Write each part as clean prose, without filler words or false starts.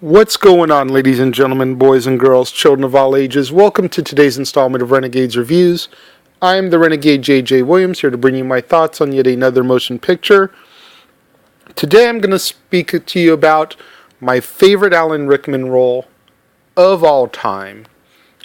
What's going on, ladies and gentlemen, boys and girls, children of all ages? Welcome to today's installment of Renegades Reviews. I'm the Renegade J.J. Williams, here to bring you my thoughts on yet another motion picture. Today I'm going to speak to you about my favorite Alan Rickman role of all time.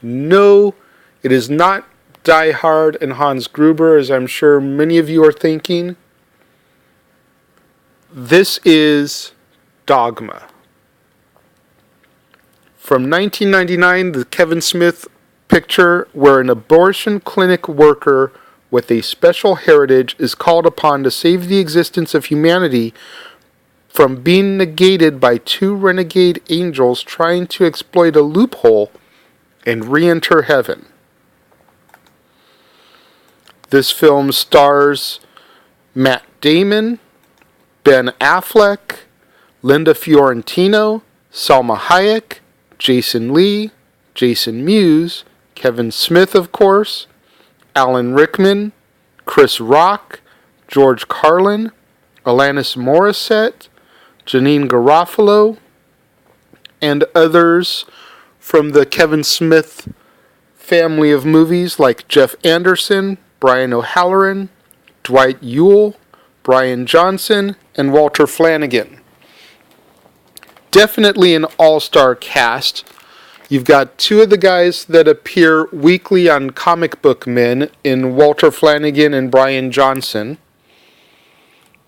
No, it is not Die Hard and Hans Gruber, as I'm sure many of you are thinking. This is Dogma. From 1999, the Kevin Smith picture where an abortion clinic worker with a special heritage is called upon to save the existence of humanity from being negated by two renegade angels trying to exploit a loophole and re-enter heaven. This film stars Matt Damon, Ben Affleck, Linda Fiorentino, Salma Hayek, Jason Lee, Jason Mewes, Kevin Smith, of course, Alan Rickman, Chris Rock, George Carlin, Alanis Morissette, Janine Garofalo, and others from the Kevin Smith family of movies like Jeff Anderson, Brian O'Halloran, Dwight Ewell, Brian Johnson, and Walter Flanagan. Definitely an all-star cast. You've got two of the guys that appear weekly on Comic Book Men in Walter Flanagan and Brian Johnson.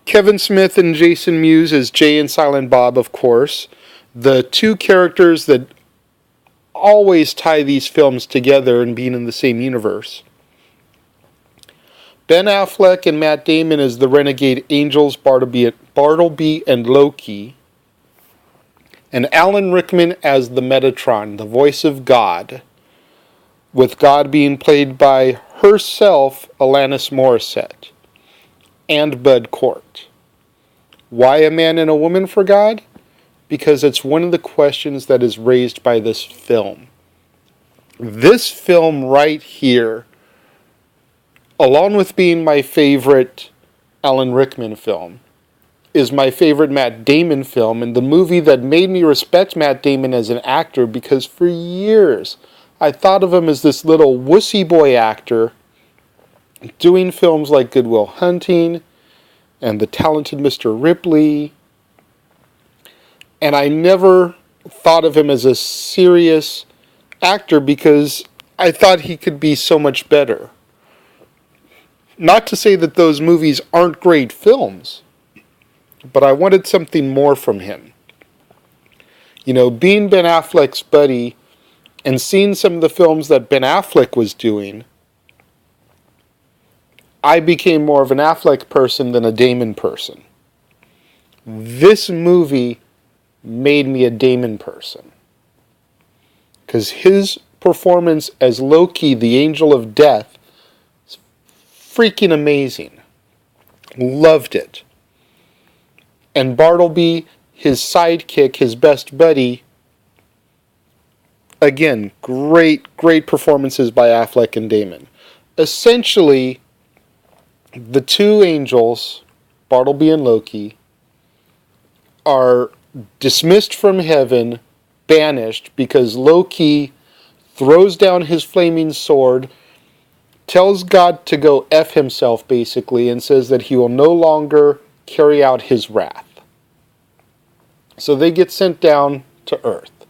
Kevin Smith and Jason Mewes as Jay and Silent Bob, of course. The two characters that always tie these films together and being in the same universe. Ben Affleck and Matt Damon as the Renegade Angels, Bartleby and Loki. And Alan Rickman as the Metatron, the voice of God, with God being played by herself, Alanis Morissette, and Bud Cort. Why a man and a woman for God? Because it's one of the questions that is raised by this film. This film right here, along with being my favorite Alan Rickman film, is my favorite Matt Damon film, and the movie that made me respect Matt Damon as an actor, because for years I thought of him as this little wussy boy actor doing films like Good Will Hunting and The Talented Mr. Ripley, and I never thought of him as a serious actor because I thought he could be so much better. Not to say that those movies aren't great films, but I wanted something more from him. You know, being Ben Affleck's buddy and seeing some of the films that Ben Affleck was doing, I became more of an Affleck person than a Damon person. This movie made me a Damon person, because his performance as Loki, the Angel of Death, is freaking amazing. Loved it. And Bartleby, his sidekick, his best buddy, again, great performances by Affleck and Damon. Essentially, the two angels, Bartleby and Loki, are dismissed from heaven, banished, because Loki throws down his flaming sword, tells God to go F himself, basically, and says that he will no longer carry out his wrath. So they get sent down to Earth.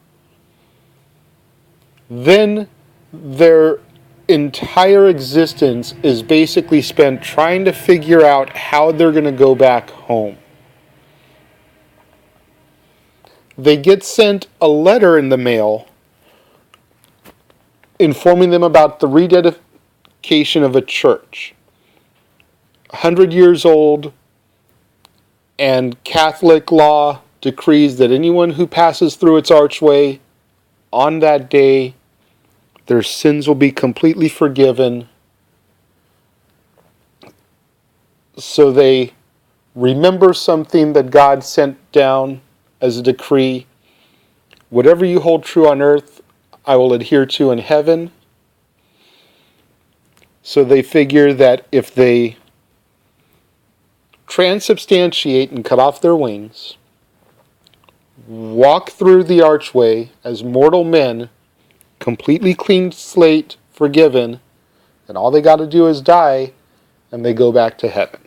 Then their entire existence is basically spent trying to figure out how they're going to go back home. They get sent a letter in the mail informing them about the rededication of a church. 100 years old, and Catholic law decrees that anyone who passes through its archway on that day, their sins will be completely forgiven. So they remember something that God sent down as a decree. Whatever you hold true on earth, I will adhere to in heaven. So they figure that if they transubstantiate and cut off their wings, walk through the archway as mortal men, completely clean slate, forgiven, and all they got to do is die, and they go back to heaven.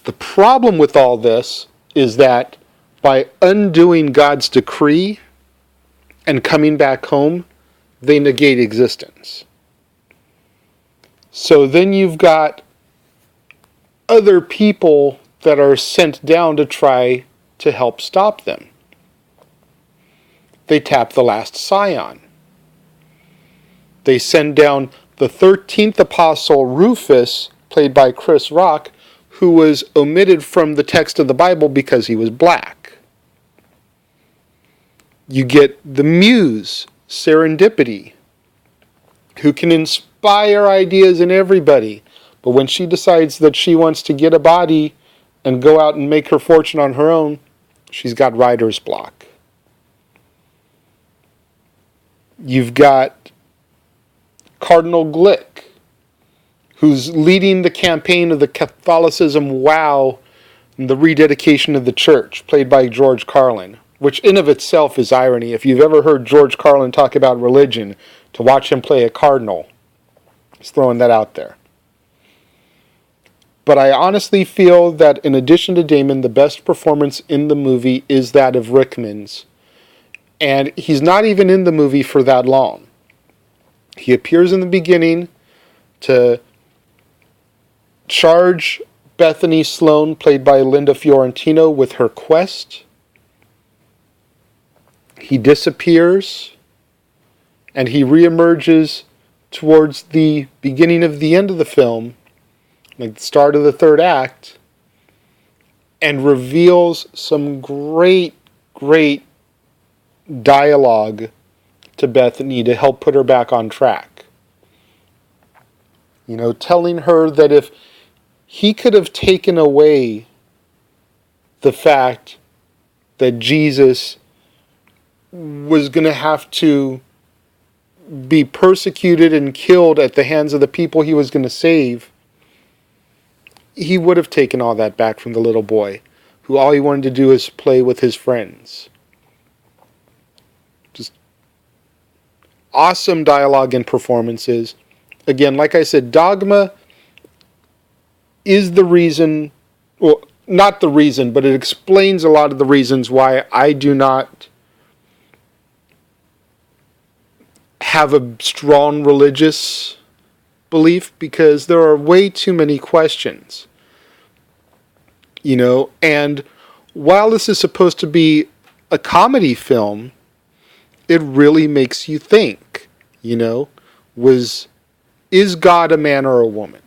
The problem with all this is that by undoing God's decree and coming back home, they negate existence. So then you've got other people that are sent down to try to help stop them. They tap the last scion. They send down the 13th apostle, Rufus, played by Chris Rock, who was omitted from the text of the Bible because he was black. You get the muse, Serendipity, who can inspire ideas in everybody, but when she decides that she wants to get a body and go out and make her fortune on her own, she's got writer's block. You've got Cardinal Glick, who's leading the campaign of the Catholicism Wow and the rededication of the church, played by George Carlin, which in of itself is irony. If you've ever heard George Carlin talk about religion, to watch him play a cardinal, just throwing that out there. But I honestly feel that in addition to Damon, the best performance in the movie is that of Rickman's. And he's not even in the movie for that long. He appears in the beginning to charge Bethany Sloan, played by Linda Fiorentino, with her quest. He disappears, and he reemerges towards the beginning of the end of the film, like the start of the third act, and reveals some great dialogue to Bethany to help put her back on track. You know, telling her that if he could have taken away the fact that Jesus was going to have to be persecuted and killed at the hands of the people he was going to save, he would have taken all that back from the little boy, who all he wanted to do is play with his friends. Just awesome dialogue and performances. Again, like I said, Dogma is the reason, well, not the reason, but it explains a lot of the reasons why I do not have a strong religious belief, because there are way too many questions. You know, and while this is supposed to be a comedy film, it really makes you think, you know, is God a man or a woman?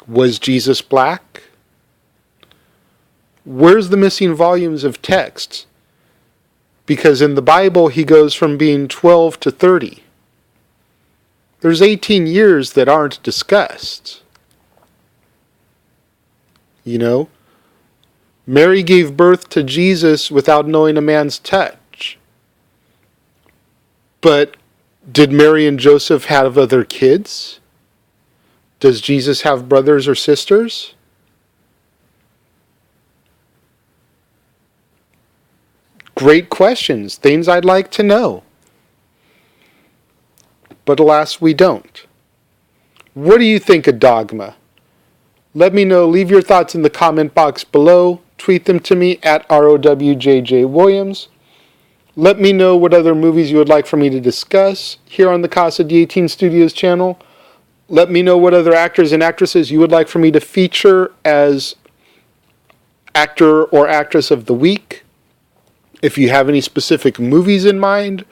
Was Jesus black? Where's the missing volumes of text? Because in the Bible, he goes from being 12 to 30. There's 18 years that aren't discussed. You know? Mary gave birth to Jesus without knowing a man's touch. But did Mary and Joseph have other kids? Does Jesus have brothers or sisters? Great questions, things I'd like to know. But alas, we don't. What do you think of Dogma? Let me know. Leave your thoughts in the comment box below. Tweet them to me at ROWJJ Let me know what other movies you would like for me to discuss here on the Casa D18 Studios channel. Let me know what other actors and actresses you would like for me to feature as actor or actress of the week. If you have any specific movies in mind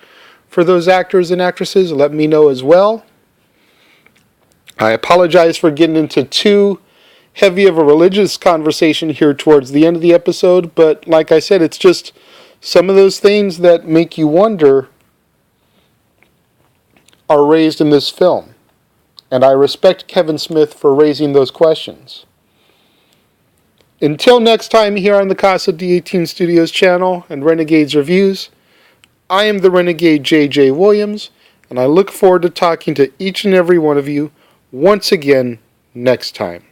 for those actors and actresses, let me know as well. I apologize for getting into too heavy of a religious conversation here towards the end of the episode, but like I said, it's just some of those things that make you wonder are raised in this film. And I respect Kevin Smith for raising those questions. Until next time here on the Casa D18 Studios channel and Renegades Reviews, I am the Renegade JJ Williams, and I look forward to talking to each and every one of you once again next time.